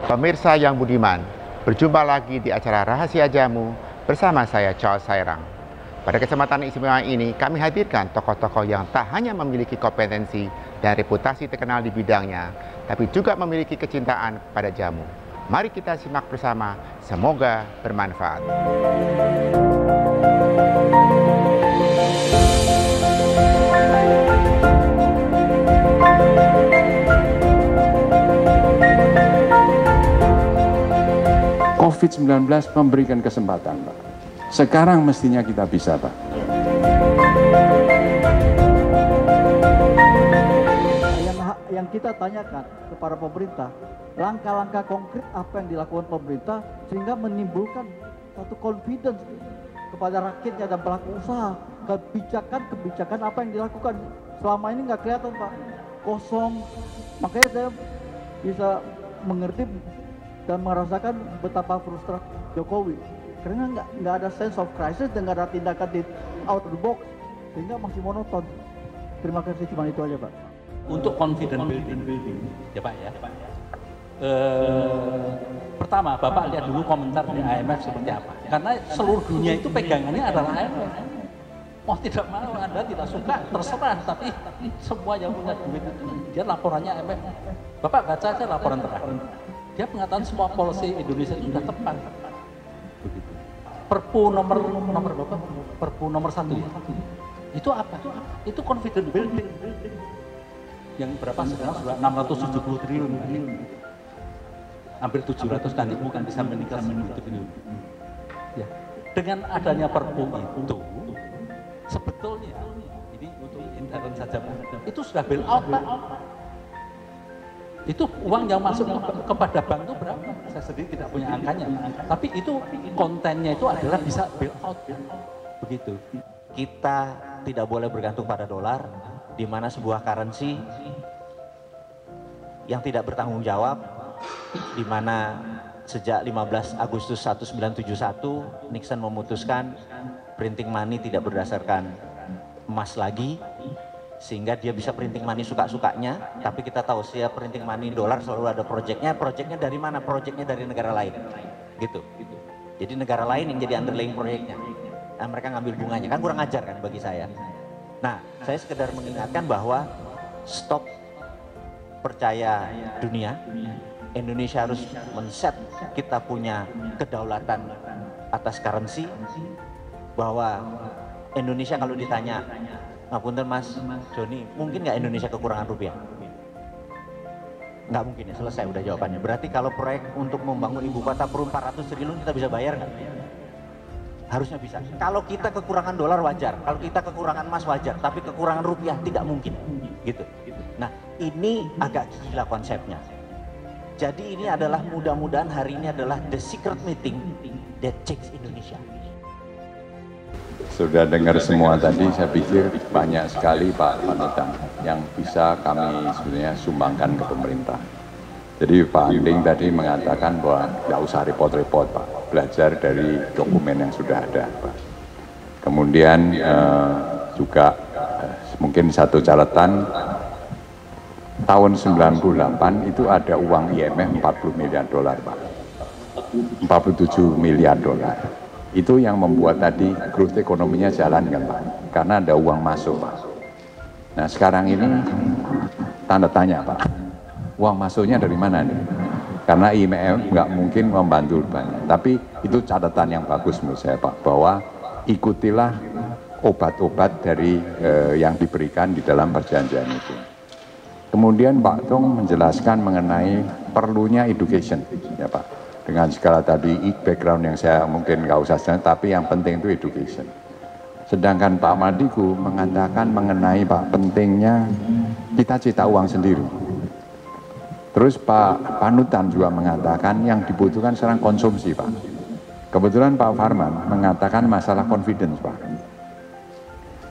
Pemirsa yang budiman, berjumpa lagi di acara Rahasia Jamu bersama saya Charles Sairang. Pada kesempatan istimewa ini, kami hadirkan tokoh-tokoh yang tak hanya memiliki kompetensi dan reputasi terkenal di bidangnya, tapi juga memiliki kecintaan pada jamu. Mari kita simak bersama, semoga bermanfaat. COVID-19 memberikan kesempatan, Pak. Sekarang mestinya kita bisa, Pak. Yang kita tanyakan kepada pemerintah, langkah-langkah konkret apa yang dilakukan pemerintah sehingga menimbulkan satu confidence kepada rakyatnya dan pelaku usaha. Kebijakan apa yang dilakukan selama ini nggak kelihatan, Pak, kosong. Makanya saya bisa mengerti dan merasakan betapa frustrasi Jokowi karena nggak ada sense of crisis dan nggak ada tindakan di out of the box sehingga masih monoton. Terima kasih, cuma itu aja, Pak. Untuk confidence building ya Pak ya. Pertama Bapak lihat dulu komentar di IMF seperti apa, karena seluruh dunia itu pegangannya adalah IMF. Mau tidak mau, Anda tidak suka terserah, tapi semua yang punya duit itu dia laporannya IMF. Bapak baca aja laporan terakhir. Dia mengatakan semua policy Indonesia itu sudah tepat. Begitu. Perpu nomor berapa? Perpu nomor 1 ya. Itu apa? Itu confidence building. Yang berapa sekarang sudah 670 triliun. Hampir 700 nanti bukan bisa meningkat 10 triliun. Ya. Dengan adanya perpu itu sebetulnya ini untuk intern saja Pak. Itu sudah bail out, Pak. Itu uang yang masuk kepada bank itu berapa? Saya sendiri tidak punya angkanya. Tapi itu kontennya itu adalah bisa bail out. Begitu. Kita tidak boleh bergantung pada dolar, di mana sebuah currency yang tidak bertanggung jawab, di mana sejak 15 Agustus 1971 Nixon memutuskan printing money tidak berdasarkan emas lagi, sehingga dia bisa printing money suka-sukanya. Tapi kita tahu setiap printing money dolar selalu ada proyeknya dari mana? Proyeknya dari negara lain, gitu. Jadi negara lain yang jadi underlying proyeknya. Nah, mereka ngambil bunganya, kan kurang ajar kan bagi saya. Nah, saya sekedar mengingatkan bahwa stop percaya dunia. Indonesia harus men-set kita punya kedaulatan atas currency, bahwa Indonesia kalau ditanya, ngapunten Mas Joni, mungkin nggak Indonesia kekurangan rupiah? Nggak mungkin ya, selesai udah jawabannya. Berarti kalau proyek untuk membangun ibu kota perlu 400 triliun kita bisa bayar nggak? Harusnya bisa. Kalau kita kekurangan dolar wajar, kalau kita kekurangan emas wajar, tapi kekurangan rupiah tidak mungkin. Gitu. Nah, ini agak gila konsepnya. Jadi ini adalah mudah-mudahan hari ini adalah the secret meeting that changes Indonesia. Sudah dengar semua tadi, saya pikir banyak sekali Pak Panutan yang bisa kami sebenarnya sumbangkan ke pemerintah. Jadi Pak Anding tadi mengatakan bahwa nggak usah repot-repot Pak, belajar dari dokumen yang sudah ada Pak. Kemudian juga mungkin satu catatan, tahun 98 itu ada uang IMF 40 miliar dolar Pak, 47 miliar dolar. Itu yang membuat tadi growth ekonominya jalan kan Pak, karena ada uang masuk Pak. Nah sekarang ini tanda tanya Pak, uang masuknya dari mana nih? Karena IMF nggak mungkin membantu banyak, tapi itu catatan yang bagus menurut saya Pak, bahwa ikutilah obat-obat dari yang diberikan di dalam perjanjian itu. Kemudian Pak Tung menjelaskan mengenai perlunya education ya Pak. Dengan segala tadi background yang saya mungkin nggak usah jelaskan, tapi yang penting itu education. Sedangkan Pak Madiku mengatakan mengenai Pak pentingnya kita cita uang sendiri. Terus Pak Panutan juga mengatakan yang dibutuhkan sekarang konsumsi Pak. Kebetulan Pak Farman mengatakan masalah confidence Pak.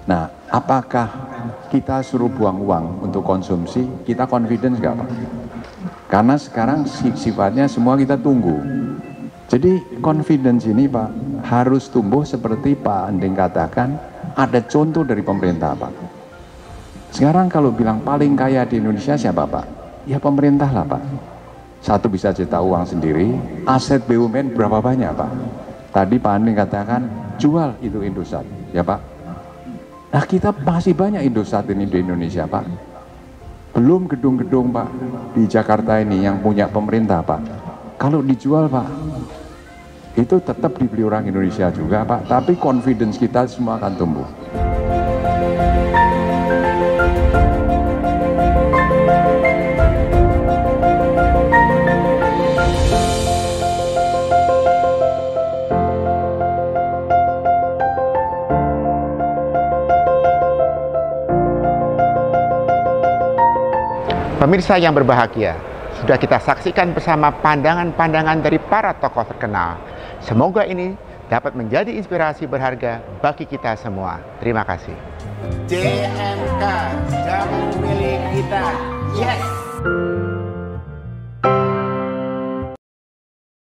Nah, apakah kita suruh buang uang untuk konsumsi, kita confidence nggak Pak? Karena sekarang sifatnya semua kita tunggu. Jadi confidence ini Pak, harus tumbuh seperti Pak Anding katakan, ada contoh dari pemerintah Pak. Sekarang kalau bilang paling kaya di Indonesia siapa Pak? Ya pemerintah lah Pak. Satu bisa cetak uang sendiri, aset BUMN berapa banyak Pak? Tadi Pak Anding katakan, jual itu Indosat, ya Pak? Nah kita masih banyak Indosat ini di Indonesia Pak. Belum gedung-gedung Pak di Jakarta ini yang punya pemerintah Pak. Kalau dijual Pak, itu tetap dibeli orang Indonesia juga Pak. Tapi confidence kita semua akan tumbuh. Pemirsa yang berbahagia, sudah kita saksikan bersama pandangan-pandangan dari para tokoh terkenal. Semoga ini dapat menjadi inspirasi berharga bagi kita semua. Terima kasih. JMK, jamu milik kita. Yes!